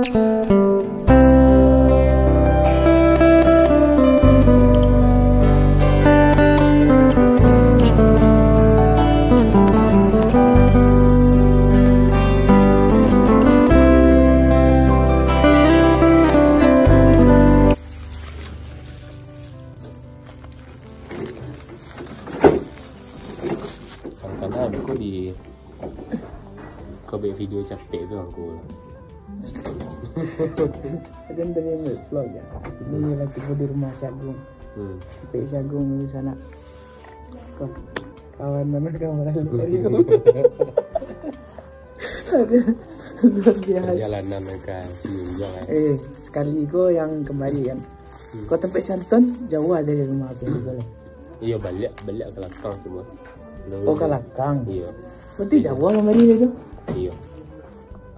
Kadang-kadang aku kau buat video capek tu aku. Kan tadi ambil vlog ya. Ini lagi di rumah Syagung. Sampai Syagung di sana. Kawan mana kawan lalu. Perjalanan kan Junjung kan. Sekali kau yang kembali kan. Kau tempat Santon jauh dari rumah aku boleh. Iya balik ke Lakang cuma. Oh ke Lakang. Iya. Berarti jauh lah mari itu. Iya.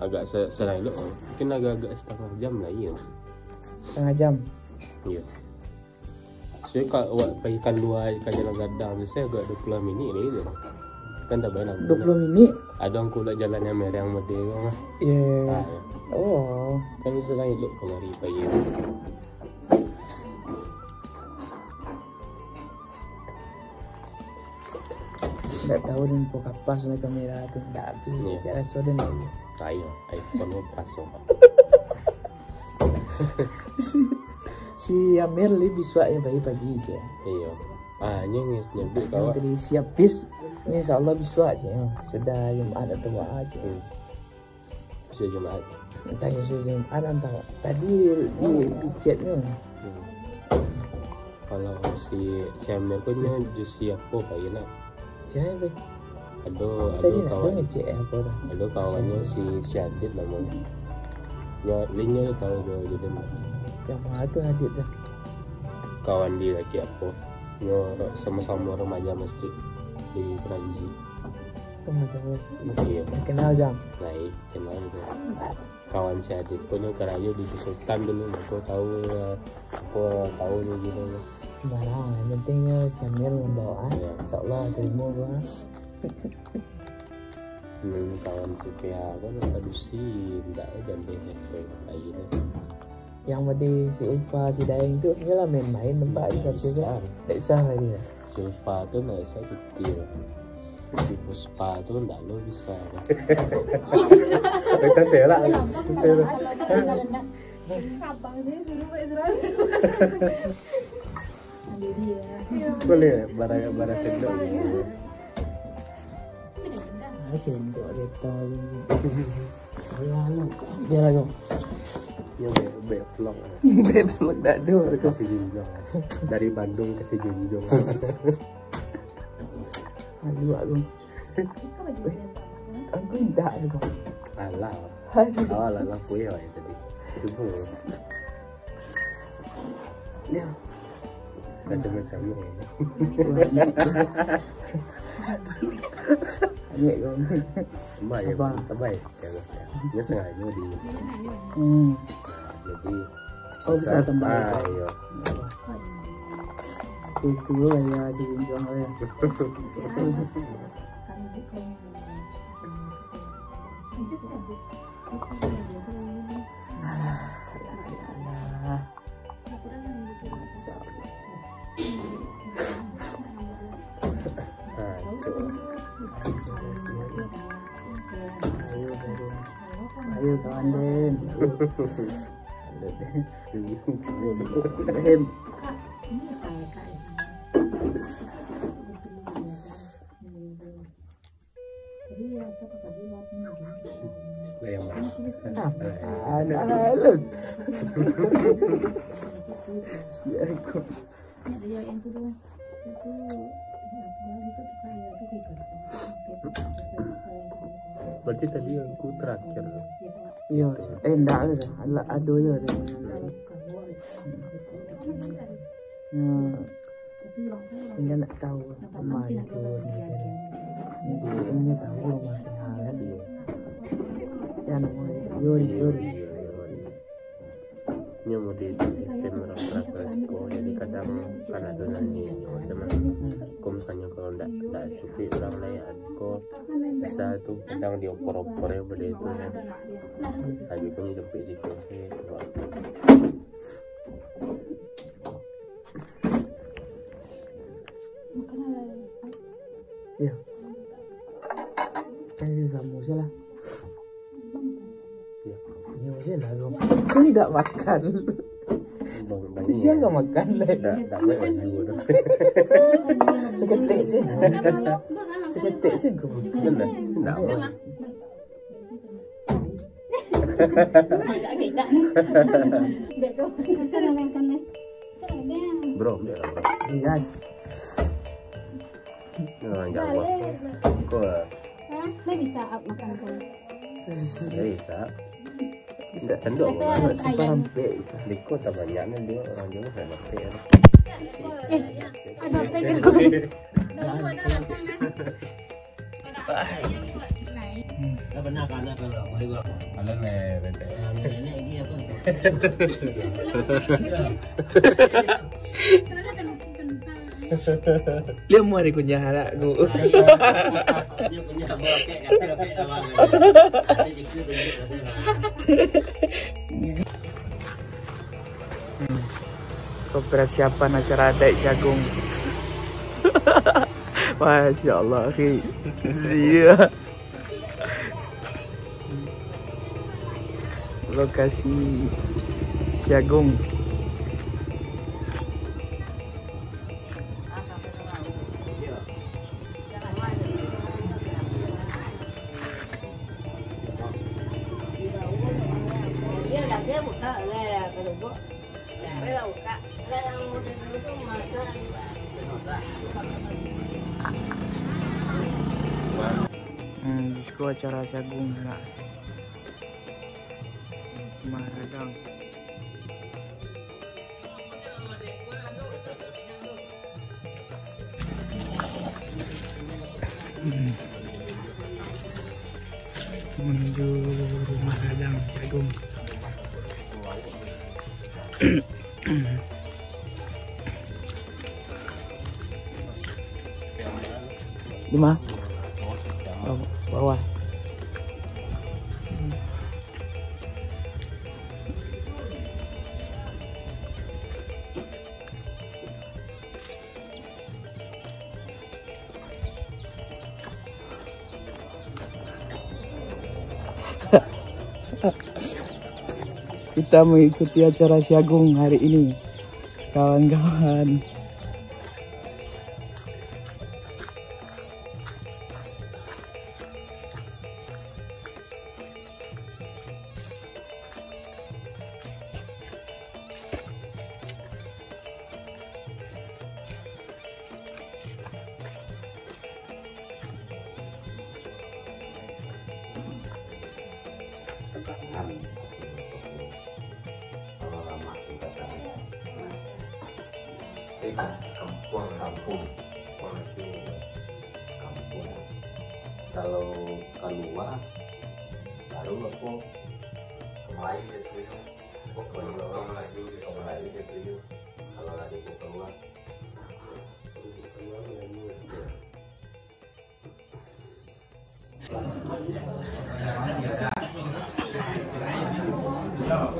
Agak selalu mungkin agak setengah jam lah iya. Setengah jam. Iya. Saya kalau pergi keluar ke Jalan Gadang saya agak 20 minit lah itu. Kan tak banyak. 20 minit. Ada orang kulat jalan yang merah yang merdeka mah. Iya. Ya. Oh. Kan selain itu kemari pagi. Tak tahu dan pun kapas nak kamera tu tak habis. Cara sodan lagi. Saya iPhone pasok. Si Amir lebih suka yang pagi-pagi je. Iya. Nyebut kau. Tadi siap bis. Ni insya-Allah bisa je. Sudah Jumaat atau apa aja. Sudah Jumaat. Tanya sudah Jumaat antara. Tadi di chat ni. Kalau si Amir punya jus siapa pagi nak? Siapa? Ada kawan ngecek apa dah? Ada kawannya si Adit namanya. Ya, linknya tahu dia jadi. Yang mana tu Adit dah? Kawan dia lagi apa? Nyor sama-sama remaja masjid di Peranji. Remaja masjid. Iya. Kenal jam? Baik, kenal tu. Kawan si Adit pun kerja di Sultan dulu. Aku tahu tahu ni gitu. Barang, yang pentingnya si Amir membawa. InsyaAllah terima gua. Kawan supaya apa nak dusin tak dan dia lagi dah. Yang tadi si Ulfa, si Daeng tu ialah main-main tempat ni besar. Tak sah lagi. Si Ulfa tu nak saya kecil. Si Puspa tu tak lo bisa. Kita serak. Serak. Abang ni suruh buat Boleh barang sendok. Sendok dia tahu. Biar aku. Ya vlog. Vlog tak ada. Ke Sejunjung. Dari Bandung ke Sejunjung. Aduh aku. Aku tak aku. Alah. Alah kuih ya tadi. Subuh. Ya. Sama-sama. Ini kau. Terbaik. Dia sengaja di. Jadi. Oh bisa tambah. Ayo. Itu ya si Junjung ya. Ayo kawan Den. Den. Ada. Siapa? Yang kedua Berarti tadi aku terakhir. Iya, enggak ada. Ada ya. Enggak nak tahu teman itu di sini. Di sini tahu makin hal dia. Siapa namanya? Yuri. nya mau di sistem orang Francisco, jadi kadang kan adonan nih sama misalnya kalau ndak cukup orang lain kok bisa tuh kadang diopor-opor ya pada itu ya lagi pun sampai situ sih ya kan sih sama lah ya ya masih lah dong saya tidak makan siang nggak makan lah ndak baju dong seketik sih gue benar ndak bro dia lah bro yes orang Jawa kok Saya bisa makan kan? bisa sendok sampai bisa di kota banyaknya dia orang Jawa saya ngerti ya Ada pegang. Pernah kan kalau boleh gua. ada nih bete Nenek ini apa? dia mau dikunyah anak gue Dia punya bokek kayak abang. Ada juga persiapan acara adat Syagung. Masya Allah, akhi. Zia. Lokasi Syagung. Disko acara Syagung nak. Mahadang. Menuju rumah Dadang Syagung. Di mana? Bawah. Kita mengikuti acara Syagung hari ini, kawan-kawan. kampung kalau keluar baru aku kembali ke situ kembali ke situ kalau lagi keluar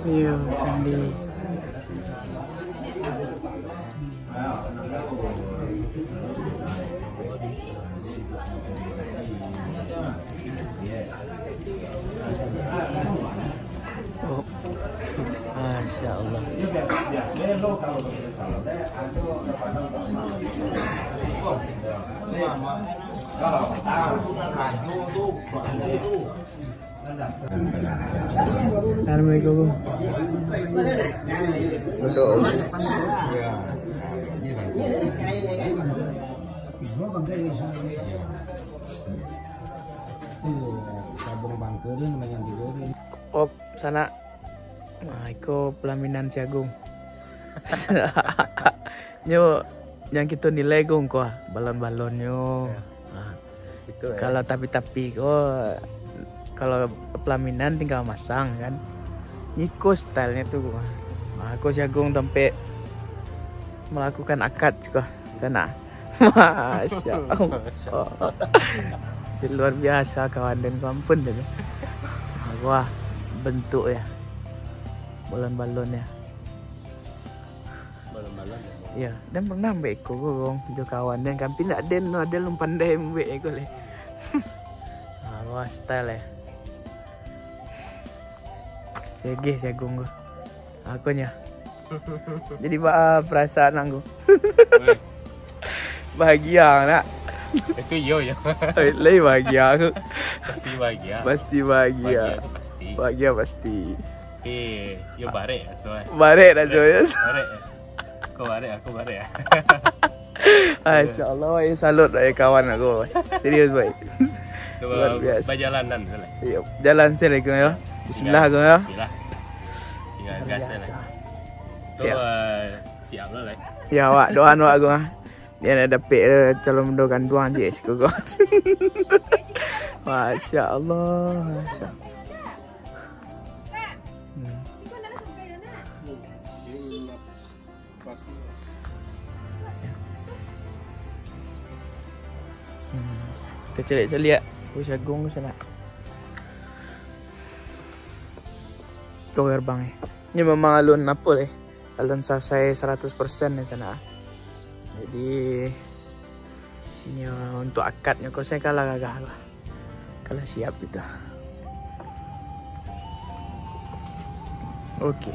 iya candi oh. Masya Allah. Assalamualaikum. Oh, sana. Nah, itu pelaminan Syagung. Nyo yang kita nilai gung kok balon-balon nyo. Nah, itu kalau tapi kok kalau pelaminan tinggal masang kan. Niko stylenya tuh. Aku jagung tempe melakukan akad juga sana. Masya Allah. Luar biasa kawan dan kampun tadi. Wah, bentuk ya. Balon-balon ya. Balon-balon Ya, ya. dan pernah ambek ko gong jo kawan dan kampi nak den no ada lum pandai ambek ko le. Wah, style ya. Sege jagung go. Aku nya. Jadi perasaan aku. Bahagia nak. Itu yo ya. Lagi bahagia aku. Pasti bahagia. Pasti bahagia. Bahagia itu pasti. Bahagia pasti. Yo bare ya soalnya. Barek dah Joy. Bare. Kau bare, aku bare ya. Masya Allah, wah, salut dari kawan aku. Serius baik. Luar biasa. Bajalanan soalnya. Ya, jalan sini aku ya. Bismillah aku ya. Bismillah. Tinggal gas ya. Tuh Ya. Siap lah lah. Ya, wak doa aku ah. Dia nak dapat calon mendoakan tuan je aku. Masya Allah. Masya Allah. Kita celik-celik aku jagung sana. Kau gerbang eh. Ini memang alun apa leh? Alun selesai 100% di sana. Jadi ini untuk akadnya kau saya kalah gagah lah. Kalah siap itu. Oke.